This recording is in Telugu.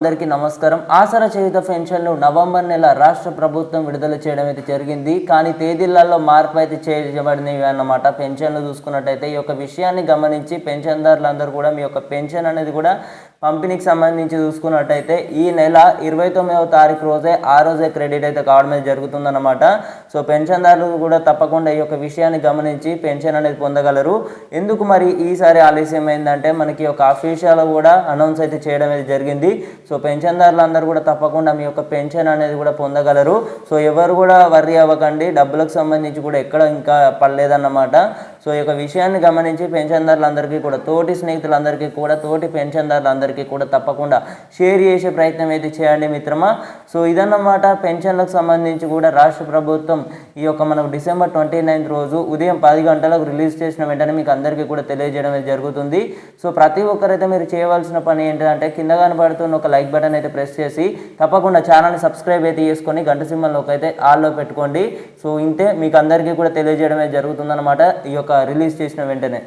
అందరికీ నమస్కారం. ఆసరా చేయూత పెన్షన్లు నవంబర్ నెల రాష్ట్ర ప్రభుత్వం విడుదల చేయడం అయితే జరిగింది. కానీ తేదీలలో మార్పు అయితే చేయబడినవి అన్నమాట. పెన్షన్లు చూసుకున్నట్టయితే ఈ యొక్క విషయాన్ని గమనించి పెన్షన్దారులందరూ కూడా మీ యొక్క పెన్షన్ అనేది కూడా పంపిణీకి సంబంధించి చూసుకున్నట్టయితే ఈ నెల 29వ తారీఖు రోజే ఆ రోజే క్రెడిట్ అయితే కావడం అయితే జరుగుతుందన్నమాట. సో పెన్షన్దారులు కూడా తప్పకుండా ఈ యొక్క విషయాన్ని గమనించి పెన్షన్ అనేది పొందగలరు. ఎందుకు మరి ఈసారి ఆలస్యం అయిందంటే మనకి ఒక అఫీషియల్ కూడా అనౌన్స్ అయితే చేయడం అయితే జరిగింది. సో పెన్షన్దారులు అందరూ కూడా తప్పకుండా మీ యొక్క పెన్షన్ అనేది కూడా పొందగలరు. సో ఎవరు కూడా వర్రీ అవ్వకండి, డబ్బులకు సంబంధించి కూడా ఎక్కడ ఇంకా పడలేదన్నమాట. సో ఈ యొక్క విషయాన్ని గమనించి పెన్షన్దారులందరికీ కూడా తోటి స్నేహితులందరికీ కూడా తోటి పెన్షన్దారులందరికీ కూడా తప్పకుండా షేర్ చేసే ప్రయత్నం అయితే చేయండి మిత్రమా. సో ఇదన్నమాట పెన్షన్లకు సంబంధించి కూడా రాష్ట్ర ప్రభుత్వం ఈ యొక్క మనకు డిసెంబర్ 29 రోజు ఉదయం 10 గంటలకు రిలీజ్ చేసిన వెంటనే మీకు అందరికీ కూడా తెలియజేయడం అయితే జరుగుతుంది. సో ప్రతి ఒక్కరైతే మీరు చేయవలసిన పని ఏంటంటే కింద కనబడుతున్న ఒక లైక్ బటన్ అయితే ప్రెస్ చేసి తప్పకుండా ఛానల్ని సబ్స్క్రైబ్ అయితే చేసుకొని గంట సింబల్లోకి అయితే ఆల్లో పెట్టుకోండి. సో ఇంతే మీకు అందరికీ కూడా తెలియజేయడమే జరుగుతుందన్నమాట ఈ యొక్క రిలీజ్ చేసిన వెంటనే.